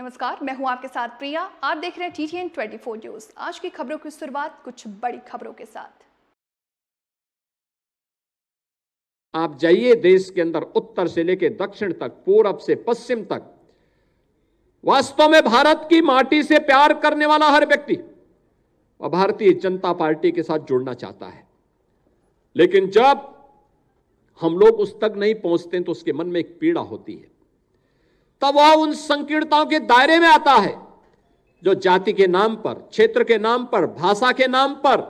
नमस्कार, मैं हूं आपके साथ प्रिया। आप देख रहे हैं TTN 24 न्यूज। आज की खबरों की शुरुआत कुछ बड़ी खबरों के साथ। आप जाइए देश के अंदर, उत्तर से लेकर दक्षिण तक, पूरब से पश्चिम तक, वास्तव में भारत की माटी से प्यार करने वाला हर व्यक्ति और भारतीय जनता पार्टी के साथ जुड़ना चाहता है। लेकिन जब हम लोग उस तक नहीं पहुंचते तो उसके मन में एक पीड़ा होती है। तब वह उन संकीर्णताओं के दायरे में आता है जो जाति के नाम पर, क्षेत्र के नाम पर, भाषा के नाम पर,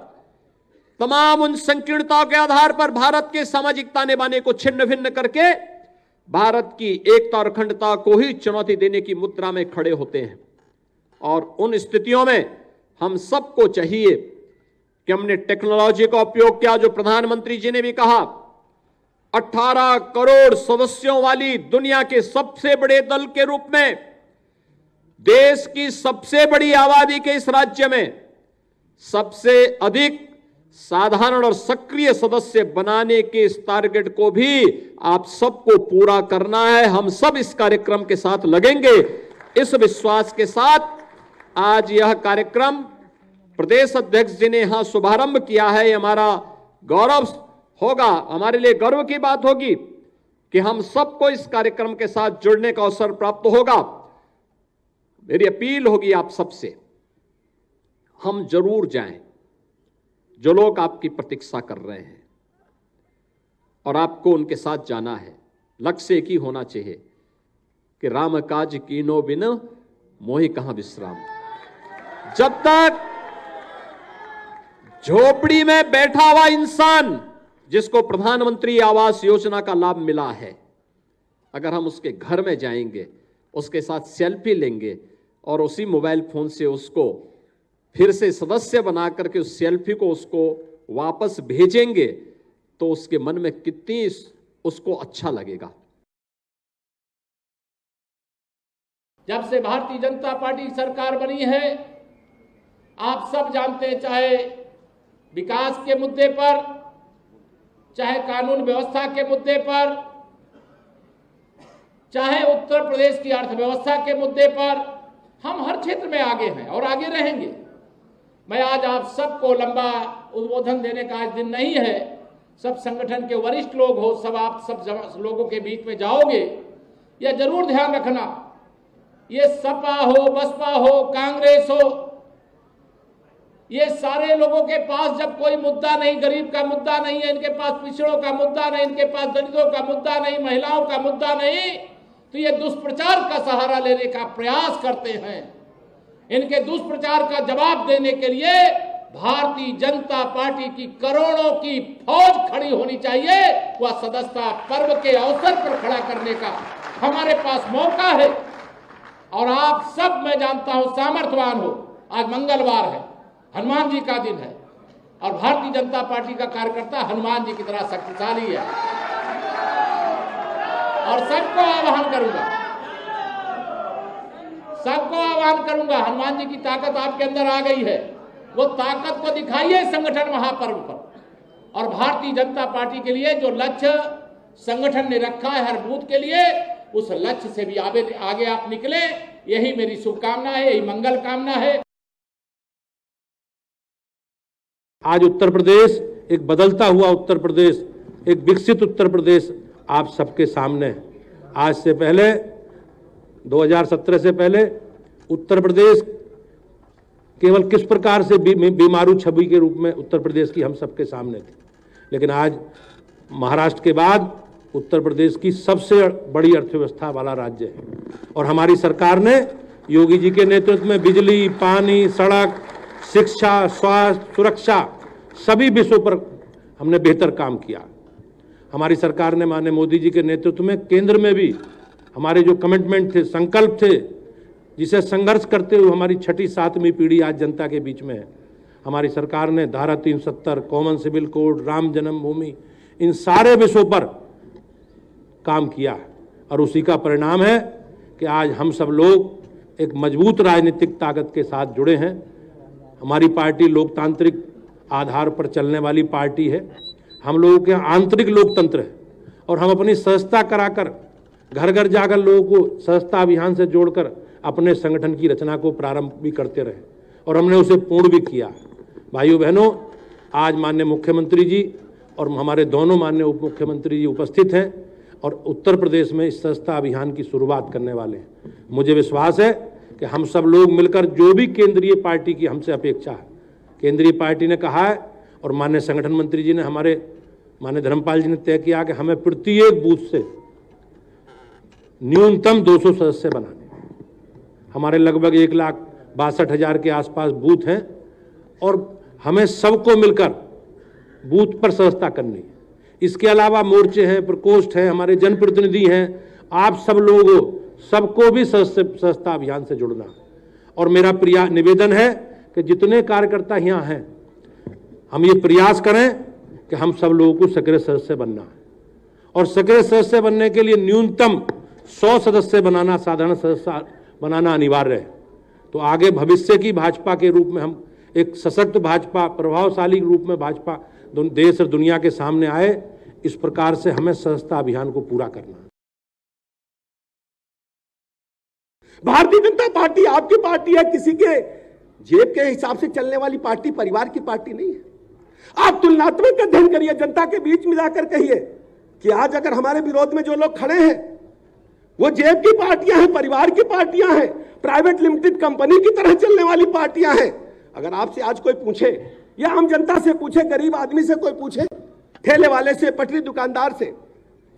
तमाम उन संकीर्णताओं के आधार पर भारत के सामाजिक ताने बाने को छिन्न भिन्न करके भारत की एकता और अखंडता को ही चुनौती देने की मुद्रा में खड़े होते हैं। और उन स्थितियों में हम सबको चाहिए कि हमने टेक्नोलॉजी का उपयोग किया, जो प्रधानमंत्री जी ने भी कहा। 18 करोड़ सदस्यों वाली दुनिया के सबसे बड़े दल के रूप में देश की सबसे बड़ी आबादी के इस राज्य में सबसे अधिक साधारण और सक्रिय सदस्य बनाने के इस टारगेट को भी आप सबको पूरा करना है। हम सब इस कार्यक्रम के साथ लगेंगे। इस विश्वास के साथ आज यह कार्यक्रम प्रदेश अध्यक्ष जी ने यहां शुभारंभ किया है। ये हमारा गौरव होगा, हमारे लिए गर्व की बात होगी कि हम सबको इस कार्यक्रम के साथ जुड़ने का अवसर प्राप्त होगा। मेरी अपील होगी आप सबसे, हम जरूर जाएं। जो लोग आपकी प्रतीक्षा कर रहे हैं और आपको उनके साथ जाना है, लक्ष्य एक ही होना चाहिए कि राम काज कीनो बिन मोहि कहां विश्राम। जब तक झोपड़ी में बैठा हुआ इंसान जिसको प्रधानमंत्री आवास योजना का लाभ मिला है, अगर हम उसके घर में जाएंगे, उसके साथ सेल्फी लेंगे और उसी मोबाइल फोन से उसको फिर से सदस्य बना करके उस सेल्फी को उसको वापस भेजेंगे, तो उसके मन में कितनी उसको अच्छा लगेगा। जब से भारतीय जनता पार्टी की सरकार बनी है, आप सब जानते हैं, चाहे विकास के मुद्दे पर, चाहे कानून व्यवस्था के मुद्दे पर, चाहे उत्तर प्रदेश की अर्थव्यवस्था के मुद्दे पर, हम हर क्षेत्र में आगे हैं और आगे रहेंगे। मैं आज आप सबको लंबा उद्बोधन देने का आज दिन नहीं है। सब संगठन के वरिष्ठ लोग हो, सब आप सब लोगों के बीच में जाओगे। यह जरूर ध्यान रखना, ये सपा हो, बसपा हो, कांग्रेस हो, ये सारे लोगों के पास जब कोई मुद्दा नहीं, गरीब का मुद्दा नहीं है, इनके पास पिछड़ों का मुद्दा नहीं, इनके पास दलितों का मुद्दा नहीं, महिलाओं का मुद्दा नहीं, तो ये दुष्प्रचार का सहारा लेने का प्रयास करते हैं। इनके दुष्प्रचार का जवाब देने के लिए भारतीय जनता पार्टी की करोड़ों की फौज खड़ी होनी चाहिए। वह सदस्यता पर्व के अवसर पर खड़ा करने का हमारे पास मौका है और आप सब, मैं जानता हूं, सामर्थ्यवान हो। आज मंगलवार है, हनुमान जी का दिन है और भारतीय जनता पार्टी का कार्यकर्ता हनुमान जी की तरह शक्तिशाली है। और सबको आह्वान करूंगा, हनुमान जी की ताकत आपके अंदर आ गई है, वो ताकत को दिखाइए संगठन महापर्व पर। और भारतीय जनता पार्टी के लिए जो लक्ष्य संगठन ने रखा है हर बूथ के लिए, उस लक्ष्य से भी आगे आप निकले, यही मेरी शुभकामना है, यही मंगल कामना है। आज उत्तर प्रदेश एक बदलता हुआ उत्तर प्रदेश, एक विकसित उत्तर प्रदेश आप सबके सामने है। आज से पहले 2017 से पहले उत्तर प्रदेश केवल किस प्रकार से बीमारू छवि के रूप में उत्तर प्रदेश की हम सबके सामने थी, लेकिन आज महाराष्ट्र के बाद उत्तर प्रदेश की सबसे बड़ी अर्थव्यवस्था वाला राज्य है। और हमारी सरकार ने योगी जी के नेतृत्व में बिजली, पानी, सड़क, शिक्षा, स्वास्थ्य, सुरक्षा, सभी विषयों पर हमने बेहतर काम किया। हमारी सरकार ने माननीय मोदी जी के नेतृत्व में केंद्र में भी हमारे जो कमिटमेंट थे, संकल्प थे, जिसे संघर्ष करते हुए हमारी 6ठी 7वीं पीढ़ी आज जनता के बीच में है, हमारी सरकार ने धारा 370, कॉमन सिविल कोड, राम जन्मभूमि, इन सारे विषयों पर काम किया और उसी का परिणाम है कि आज हम सब लोग एक मजबूत राजनीतिक ताकत के साथ जुड़े हैं। हमारी पार्टी लोकतांत्रिक आधार पर चलने वाली पार्टी है। हम लोगों के आंतरिक लोकतंत्र है और हम अपनी सदस्यता कराकर, घर घर जाकर लोगों को सदस्यता अभियान से जोड़कर अपने संगठन की रचना को प्रारंभ भी करते रहे और हमने उसे पूर्ण भी किया। भाइयों बहनों, आज माननीय मुख्यमंत्री जी और हमारे दोनों माननीय उप मुख्यमंत्री जी उपस्थित हैं और उत्तर प्रदेश में इस सदस्यता अभियान की शुरुआत करने वाले हैं। मुझे विश्वास है कि हम सब लोग मिलकर जो भी केंद्रीय पार्टी की हमसे अपेक्षा है, केंद्रीय पार्टी ने कहा है और माननीय संगठन मंत्री जी ने, हमारे माननीय धर्मपाल जी ने तय किया कि हमें प्रत्येक बूथ से न्यूनतम 200 सदस्य बनाने। हमारे लगभग 1,62,000 के आसपास बूथ हैं और हमें सबको मिलकर बूथ पर सदस्यता करनी है। इसके अलावा मोर्चे हैं, प्रकोष्ठ हैं, हमारे जनप्रतिनिधि हैं, आप सब लोगों सबको भी सदस्यता अभियान से जुड़ना। और मेरा निवेदन है कि जितने कार्यकर्ता यहाँ हैं, हम ये प्रयास करें कि हम सब लोगों को सक्रिय सदस्य बनना है और सक्रिय सदस्य बनने के लिए न्यूनतम 100 सदस्य बनाना, साधारण सदस्य बनाना अनिवार्य है। तो आगे भविष्य की भाजपा के रूप में हम एक सशक्त भाजपा, प्रभावशाली रूप में भाजपा देश और दुनिया के सामने आए, इस प्रकार से हमें सदस्यता अभियान को पूरा करना है। भारतीय जनता पार्टी आपकी पार्टी है, किसी के जेब के हिसाब से चलने वाली पार्टी, परिवार की पार्टी नहीं है। आप तुलनात्मक अध्ययन करिए, जनता के बीच में जाकर कहिए कि आज अगर हमारे विरोध में जो लोग खड़े हैं वो जेब की पार्टियां हैं, परिवार की पार्टियां हैं, प्राइवेट लिमिटेड कंपनी की तरह चलने वाली पार्टियां हैं। अगर आपसे आज कोई पूछे या आम जनता से पूछे, गरीब आदमी से कोई पूछे, ठेले वाले से, पटरी दुकानदार से,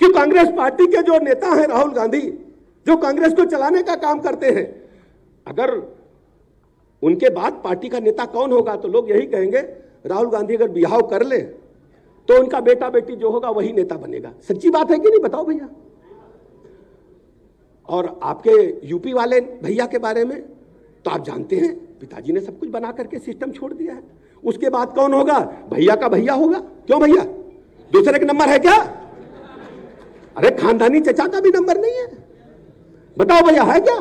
कि कांग्रेस पार्टी के जो नेता हैं राहुल गांधी, जो कांग्रेस को चलाने का काम करते हैं, अगर उनके बाद पार्टी का नेता कौन होगा, तो लोग यही कहेंगे राहुल गांधी अगर बिहाव कर ले तो उनका बेटा बेटी जो होगा वही नेता बनेगा। सच्ची बात है कि नहीं, बताओ भैया। और आपके यूपी वाले भैया के बारे में तो आप जानते हैं, पिताजी ने सब कुछ बना करके सिस्टम छोड़ दिया है। उसके बाद कौन होगा, भैया का भैया होगा। क्यों भैया, दूसरे का नंबर है क्या? अरे खानदानी चचा का भी नंबर नहीं है, बताओ भैया है क्या?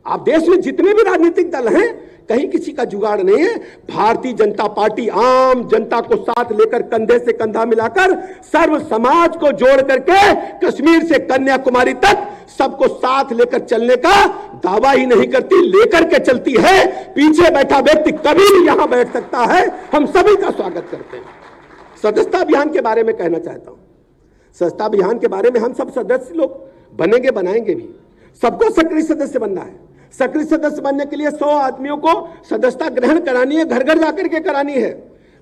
आप देश में जितने भी राजनीतिक दल हैं, कहीं किसी का जुगाड़ नहीं है। भारतीय जनता पार्टी आम जनता को साथ लेकर, कंधे से कंधा मिलाकर, सर्व समाज को जोड़ करके कश्मीर से कन्याकुमारी तक सबको साथ लेकर चलने का दावा ही नहीं करती, लेकर के चलती है। पीछे बैठा व्यक्ति कभी भी यहां बैठ सकता है। हम सभी का स्वागत करते हैं। सदस्यता अभियान के बारे में कहना चाहता हूं। सदस्यता अभियान के बारे में हम सब सदस्य लोग बनेंगे, बनाएंगे भी। सबको सक्रिय सदस्य बनना है। सक्रिय सदस्य बनने के लिए 100 आदमियों को सदस्यता ग्रहण करानी है, घर घर जाकर के करानी है।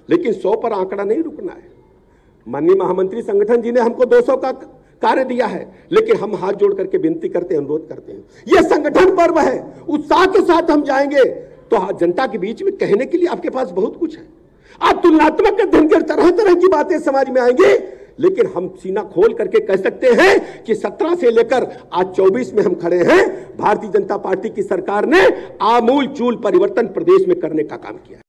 लेकिन 100 पर आंकड़ा नहीं रुकना है। माननीय महामंत्री संगठन जी ने हमको 200 का कार्य दिया है, लेकिन हम हाथ जोड़ करके विनती करते हैं, अनुरोध करते हैं, यह संगठन पर्व है, उत्साह के साथ हम जाएंगे तो जनता के बीच में कहने के लिए आपके पास बहुत कुछ है। आप तुलनात्मक अध्ययन के तरह तरह की बातें समाज में आएंगी, लेकिन हम सीना खोल करके कह सकते हैं कि 17 से लेकर आज 24 में हम खड़े हैं। भारतीय जनता पार्टी की सरकार ने आमूल चूल परिवर्तन प्रदेश में करने का काम किया है।